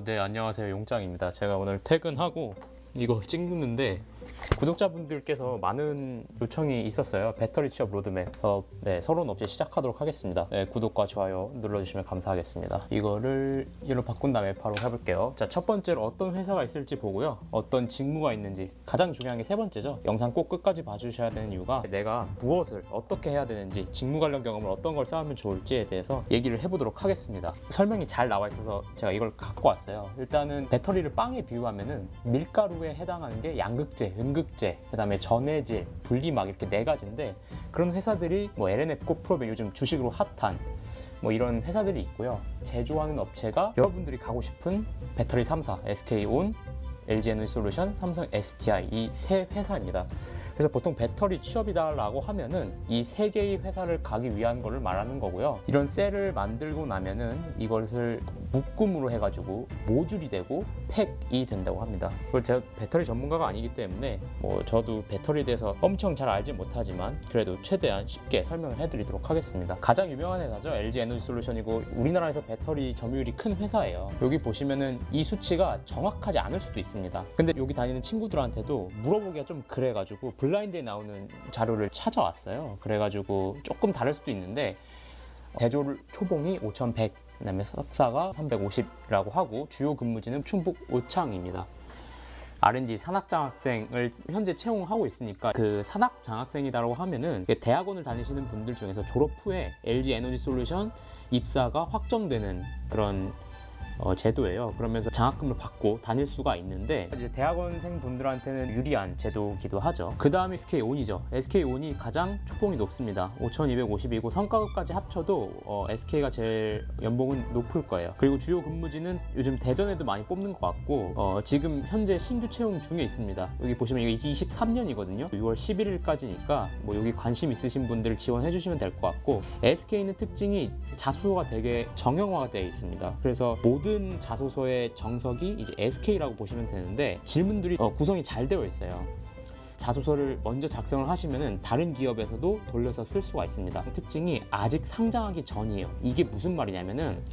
네, 안녕하세요. 용짱입니다. 제가 오늘 퇴근하고 이거 찍는데 구독자분들께서 많은 요청이 있었어요. 배터리 취업 로드맵. 네, 서론 없이 시작하도록 하겠습니다. 네, 구독과 좋아요 눌러주시면 감사하겠습니다. 이거를 얘로 바꾼 다음에 바로 해볼게요. 자, 첫 번째로 어떤 회사가 있을지 보고요. 어떤 직무가 있는지. 가장 중요한 게 세 번째죠. 영상 꼭 끝까지 봐주셔야 되는 이유가 내가 무엇을 어떻게 해야 되는지, 직무 관련 경험을 어떤 걸 쌓으면 좋을지에 대해서 얘기를 해보도록 하겠습니다. 설명이 잘 나와 있어서 제가 이걸 갖고 왔어요. 일단은 배터리를 빵에 비유하면은 밀가루에 해당하는 게 양극재, 음극재, 그 다음에 전해질, 분리막 이렇게 네 가지인데, 그런 회사들이 뭐 LNF코, 프로벤, 요즘 주식으로 핫한 뭐 이런 회사들이 있고요. 제조하는 업체가 여러분들이 가고 싶은 배터리 3사, SK온, LG에너지솔루션, 삼성 SDI 이 세 회사입니다. 그래서 보통 배터리 취업이다라고 하면은 이 세 개의 회사를 가기 위한 거를 말하는 거고요. 이런 셀을 만들고 나면은 이것을 묶음으로 해가지고 모듈이 되고 팩이 된다고 합니다. 그걸 제가 배터리 전문가가 아니기 때문에 뭐 저도 배터리에 대해서 엄청 잘 알지 못하지만 그래도 최대한 쉽게 설명을 해드리도록 하겠습니다. 가장 유명한 회사죠. LG에너지솔루션이고 우리나라에서 배터리 점유율이 큰 회사예요. 여기 보시면은 이 수치가 정확하지 않을 수도 있습니다. 근데 여기 다니는 친구들한테도 물어보기가 좀 그래가지고 블라인드에 나오는 자료를 찾아왔어요. 그래가지고 조금 다를 수도 있는데 대졸 초봉이 5100, 그다음에 석사가 350이라고 하고 주요 근무지는 충북 오창입니다. R&D 산학장학생을 현재 채용하고 있으니까 그 산학장학생이라고 하면은 대학원을 다니시는 분들 중에서 졸업 후에 LG에너지솔루션 입사가 확정되는 그런 제도예요. 그러면서 장학금을 받고 다닐 수가 있는데 이제 대학원생 분들한테는 유리한 제도기도 하죠. 그 다음이 SK온이죠. SK온이 가장 초봉이 높습니다. 5250이고 성과급까지 합쳐도 SK가 제일 연봉은 높을 거예요. 그리고 주요 근무지는 요즘 대전에도 많이 뽑는 것 같고 지금 현재 신규 채용 중에 있습니다. 여기 보시면 이게 23년이거든요. 6월 11일까지니까 뭐 여기 관심 있으신 분들 지원해 주시면 될 것 같고, SK는 특징이 자소서가 되게 정형화가 되어 있습니다. 그래서 모든 자소서의 정석이 이제 SK라고 보시면 되는데 질문들이 구성이 잘 되어 있어요. 자소서를 먼저 작성을 하시면은 다른 기업에서도 돌려서 쓸 수가 있습니다. 특징이 아직 상장하기 전이에요. 이게 무슨 말이냐면은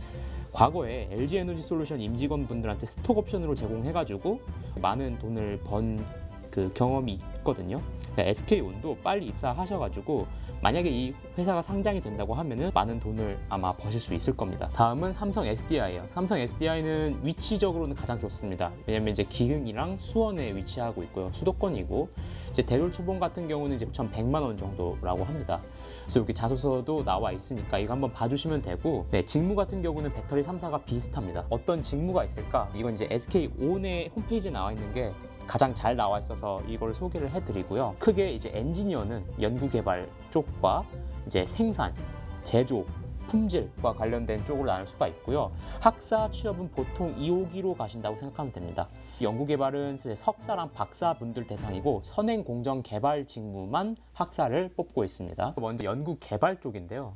과거에 LG에너지솔루션 임직원분들한테 스톡옵션으로 제공해가지고 많은 돈을 번 그 경험이 있거든요. 그러니까 SK온도 빨리 입사하셔가지고 만약에 이 회사가 상장이 된다고 하면은 많은 돈을 아마 버실 수 있을 겁니다. 다음은 삼성 SDI예요. 삼성 SDI는 위치적으로는 가장 좋습니다. 왜냐면 이제 기흥이랑 수원에 위치하고 있고요. 수도권이고 이제 대졸 초봉 같은 경우는 이제 1,100만 원 정도라고 합니다. 그래서 여기 자소서도 나와 있으니까 이거 한번 봐주시면 되고, 네, 직무 같은 경우는 배터리 3사가 비슷합니다. 어떤 직무가 있을까? 이건 이제 SK온의 홈페이지에 나와 있는 게 가장 잘 나와 있어서 이걸 소개를 해드리고요. 크게 이제 엔지니어는 연구개발 쪽과 이제 생산, 제조, 품질과 관련된 쪽으로 나눌 수가 있고요. 학사 취업은 보통 2호기로 가신다고 생각하면 됩니다. 연구개발은 석사랑 박사분들 대상이고 선행 공정 개발 직무만 학사를 뽑고 있습니다. 먼저 연구개발 쪽인데요.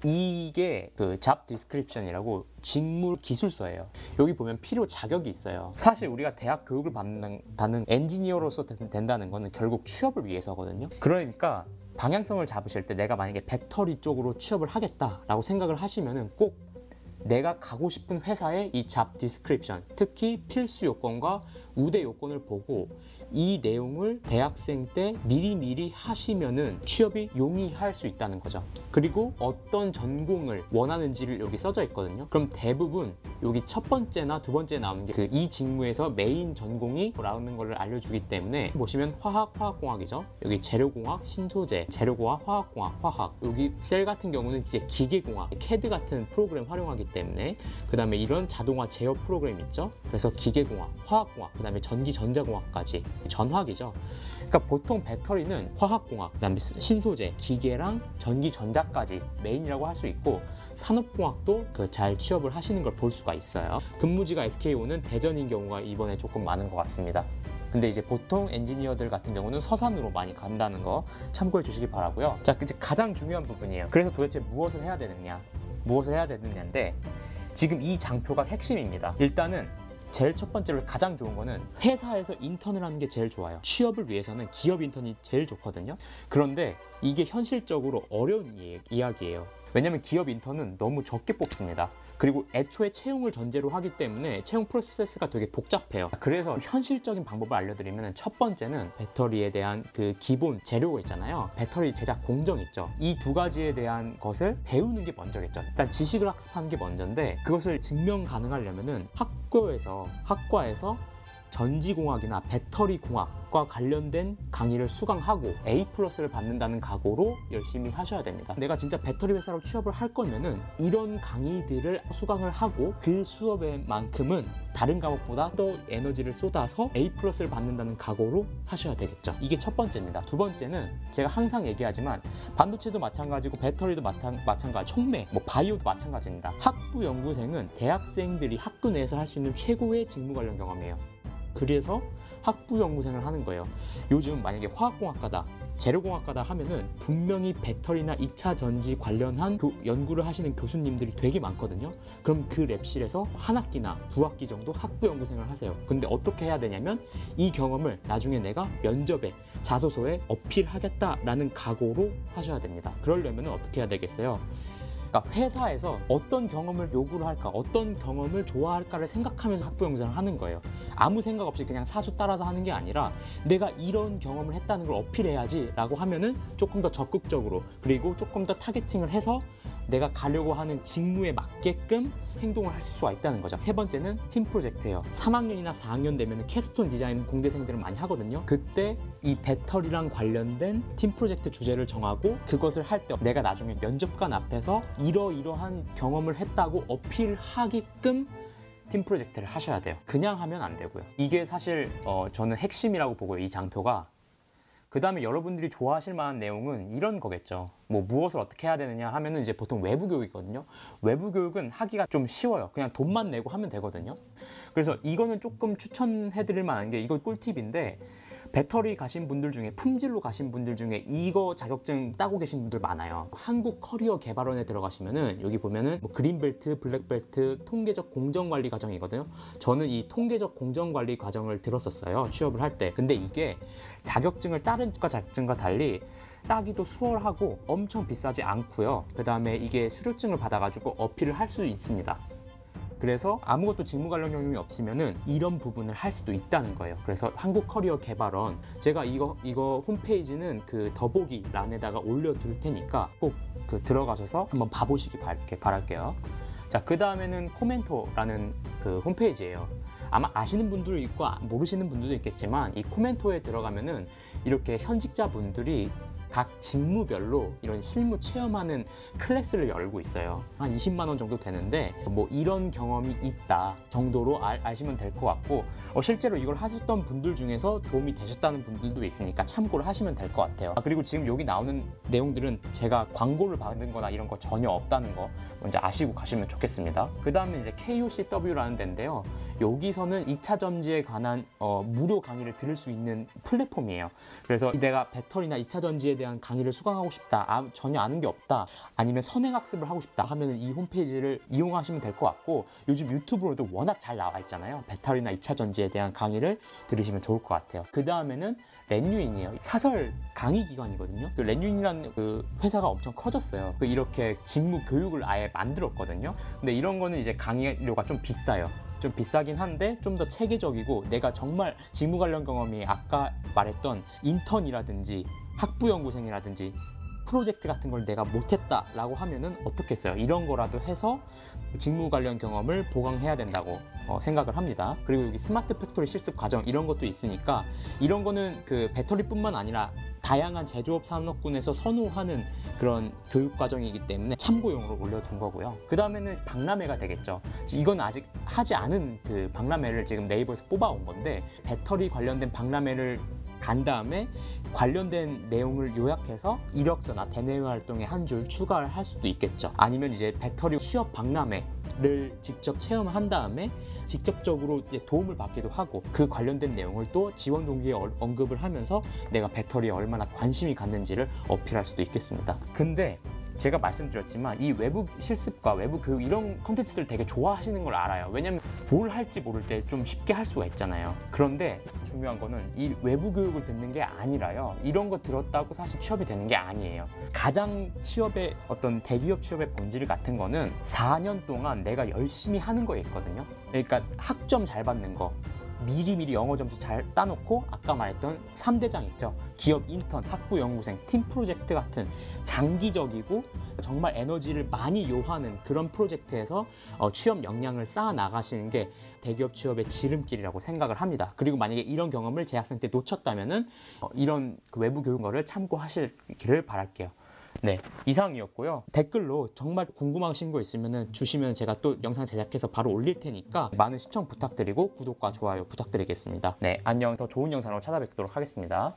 이게 그 잡 디스크립션이라고 직무 기술서예요. 여기 보면 필요 자격이 있어요. 사실 우리가 대학 교육을 받는 엔지니어로서 된다는 거는 결국 취업을 위해서거든요. 그러니까 방향성을 잡으실 때 내가 만약에 배터리 쪽으로 취업을 하겠다라고 생각을 하시면은 꼭 내가 가고 싶은 회사의 이 잡 디스크립션, 특히 필수 요건과 우대 요건을 보고 이 내용을 대학생 때 미리미리 하시면은 취업이 용이할 수 있다는 거죠. 그리고 어떤 전공을 원하는지를 여기 써져 있거든요. 그럼 대부분 여기 첫 번째나 두 번째 나오는 게 그 이 직무에서 메인 전공이 라는 걸 알려주기 때문에 보시면 화학, 화학공학이죠. 여기 재료공학, 신소재, 재료공학, 화학공학, 화학. 여기 셀 같은 경우는 이제 기계공학, CAD 같은 프로그램 활용하기 때문에, 그 다음에 이런 자동화 제어 프로그램 있죠. 그래서 기계공학, 화학공학, 그 다음에 전기전자공학까지 전화기죠. 그러니까 보통 배터리는 화학공학, 그다음에 신소재, 기계랑 전기전자까지 메인이라고 할 수 있고, 산업공학도 잘 취업을 하시는 걸 볼 수가 있어요. 근무지가 SK온은 대전인 경우가 이번에 조금 많은 것 같습니다. 근데 이제 보통 엔지니어들 같은 경우는 서산으로 많이 간다는 거 참고해 주시기 바라고요. 자, 이제 가장 중요한 부분이에요. 그래서 도대체 무엇을 해야 되느냐인데 지금 이 장표가 핵심입니다. 일단은 제일 첫 번째로 가장 좋은 거는 회사에서 인턴을 하는 게 제일 좋아요. 취업을 위해서는 기업 인턴이 제일 좋거든요. 그런데 이게 현실적으로 어려운 이야기예요. 왜냐면 기업 인턴은 너무 적게 뽑습니다. 그리고 애초에 채용을 전제로 하기 때문에 채용 프로세스가 되게 복잡해요. 그래서 현실적인 방법을 알려드리면 첫 번째는 배터리에 대한 그 기본 재료가 있잖아요. 배터리 제작 공정 있죠. 이 두 가지에 대한 것을 배우는 게 먼저겠죠. 일단 지식을 학습하는 게 먼저인데, 그것을 증명 가능하려면은 학과에서 전지공학이나 배터리공학과 관련된 강의를 수강하고 A+를 받는다는 각오로 열심히 하셔야 됩니다. 내가 진짜 배터리 회사로 취업을 할 거면은 이런 강의들을 수강을 하고 그 수업의 만큼은 다른 과목보다 더 에너지를 쏟아서 A+를 받는다는 각오로 하셔야 되겠죠. 이게 첫 번째입니다. 두 번째는 제가 항상 얘기하지만 반도체도 마찬가지고 배터리도 마찬가지, 촉매, 바이오도 마찬가지입니다. 학부 연구생은 대학생들이 학교 내에서 할 수 있는 최고의 직무 관련 경험이에요. 그래서 학부 연구생을 하는 거예요. 요즘 만약에 화학공학과다, 재료공학과다 하면은 분명히 배터리나 2차 전지 관련한 연구를 하시는 교수님들이 되게 많거든요. 그럼 그 랩실에서 한 학기나 두 학기 정도 학부 연구생을 하세요. 근데 어떻게 해야 되냐면 이 경험을 나중에 내가 면접에, 자소서에 어필하겠다라는 각오로 하셔야 됩니다. 그러려면 어떻게 해야 되겠어요? 그러니까 회사에서 어떤 경험을 요구를 할까, 어떤 경험을 좋아할까를 생각하면서 학부 연구생을 하는 거예요. 아무 생각 없이 그냥 사수 따라서 하는 게 아니라 내가 이런 경험을 했다는 걸 어필해야지 라고 하면은 조금 더 적극적으로, 그리고 조금 더 타겟팅을 해서 내가 가려고 하는 직무에 맞게끔 행동을 할 수가 있다는 거죠. 세 번째는 팀 프로젝트예요. 3학년이나 4학년 되면 캡스톤 디자인 공대생들은 많이 하거든요. 그때 이 배터리랑 관련된 팀 프로젝트 주제를 정하고 그것을 할 때 내가 나중에 면접관 앞에서 이러이러한 경험을 했다고 어필하게끔 팀 프로젝트를 하셔야 돼요. 그냥 하면 안 되고요. 이게 사실 저는 핵심이라고 보고요, 이 장표가. 그 다음에 여러분들이 좋아하실 만한 내용은 이런 거겠죠. 무엇을 어떻게 해야 되느냐 하면은 이제 보통 외부 교육이거든요. 외부 교육은 하기가 좀 쉬워요. 그냥 돈만 내고 하면 되거든요. 그래서 이거는 조금 추천해 드릴 만한 게, 이거 꿀팁인데, 배터리 가신 분들 중에, 품질로 가신 분들 중에 이거 자격증 따고 계신 분들 많아요. 한국 커리어 개발원에 들어가시면은 여기 보면은 그린벨트, 블랙벨트, 통계적 공정관리 과정이거든요. 저는 이 통계적 공정관리 과정을 들었었어요, 취업을 할 때. 근데 이게 자격증을 다른 자격증과 달리 따기도 수월하고 엄청 비싸지 않고요. 그 다음에 이게 수료증을 받아가지고 어필을 할 수 있습니다. 그래서 아무것도 직무 관련 경험이 없으면은 이런 부분을 할 수도 있다는 거예요. 그래서 한국 커리어 개발원, 제가 이거 홈페이지는 그 더보기란에다가 올려둘 테니까 꼭 들어가셔서 한번 봐보시기 바랄게요. 자, 그 다음에는 코멘토라는 그 홈페이지예요. 아마 아시는 분들도 있고 모르시는 분들도 있겠지만, 이 코멘토에 들어가면은 이렇게 현직자분들이 각 직무별로 이런 실무 체험하는 클래스를 열고 있어요. 한 20만 원 정도 되는데 이런 경험이 있다 정도로 아시면 될 것 같고, 실제로 이걸 하셨던 분들 중에서 도움이 되셨다는 분들도 있으니까 참고를 하시면 될 것 같아요. 그리고 지금 여기 나오는 내용들은 제가 광고를 받은 거나 이런 거 전혀 없다는 거 먼저 아시고 가시면 좋겠습니다. 그 다음에 이제 KOCW라는 데인데요. 여기서는 2차 전지에 관한 무료 강의를 들을 수 있는 플랫폼이에요. 그래서 내가 배터리나 2차 전지에 대한 강의를 수강하고 싶다, 전혀 아는 게 없다, 아니면 선행학습을 하고 싶다 하면 이 홈페이지를 이용하시면 될 것 같고, 요즘 유튜브로도 워낙 잘 나와 있잖아요. 배터리나 2차 전지에 대한 강의를 들으시면 좋을 것 같아요. 그 다음에는 렌유인이에요. 사설 강의 기관이거든요. 렌유인이라는 그 회사가 엄청 커졌어요. 이렇게 직무 교육을 아예 만들었거든요. 근데 이런 거는 이제 강의료가 좀 비싸요. 좀 비싸긴 한데 좀 더 체계적이고, 내가 정말 직무 관련 경험이 아까 말했던 인턴이라든지 학부 연구생이라든지 프로젝트 같은 걸 내가 못했다 라고 하면은 어떻겠어요? 이런 거라도 해서 직무 관련 경험을 보강해야 된다고 생각을 합니다. 그리고 여기 스마트 팩토리 실습 과정 이런 것도 있으니까, 이런 거는 그 배터리뿐만 아니라 다양한 제조업 산업군에서 선호하는 그런 교육 과정이기 때문에 참고용으로 올려둔 거고요. 그 다음에는 박람회가 되겠죠. 이건 아직 하지 않은 그 박람회를 지금 네이버에서 뽑아온 건데, 배터리 관련된 박람회를 간 다음에 관련된 내용을 요약해서 이력서나 대내외 활동에 한 줄 추가를 할 수도 있겠죠. 아니면 이제 배터리 취업 박람회를 직접 체험한 다음에 직접적으로 이제 도움을 받기도 하고, 그 관련된 내용을 또 지원 동기에 언급을 하면서 내가 배터리에 얼마나 관심이 갔는지를 어필할 수도 있겠습니다. 근데 제가 말씀드렸지만 이 외부 실습과 외부 교육 이런 컨텐츠들 되게 좋아하시는 걸 알아요. 왜냐면 뭘 할지 모를 때 좀 쉽게 할 수가 있잖아요. 그런데 중요한 거는 이 외부 교육을 듣는 게 아니라요. 이런 거 들었다고 사실 취업이 되는 게 아니에요. 가장 취업의 어떤 대기업 취업의 본질 같은 거는 4년 동안 내가 열심히 하는 거에 있거든요. 그러니까 학점 잘 받는 거, 미리미리 영어 점수 잘 따놓고 아까 말했던 3대장 있죠. 기업 인턴, 학부 연구생, 팀 프로젝트 같은 장기적이고 정말 에너지를 많이 요하는 그런 프로젝트에서 취업 역량을 쌓아 나가시는 게 대기업 취업의 지름길이라고 생각을 합니다. 그리고 만약에 이런 경험을 재학생 때 놓쳤다면은 이런 그 외부 교육거를 참고하시기를 바랄게요. 네, 이상이었고요. 댓글로 정말 궁금하신 거 있으면 주시면 제가 또 영상 제작해서 바로 올릴 테니까 많은 시청 부탁드리고 구독과 좋아요 부탁드리겠습니다. 네, 안녕. 더 좋은 영상으로 찾아뵙도록 하겠습니다.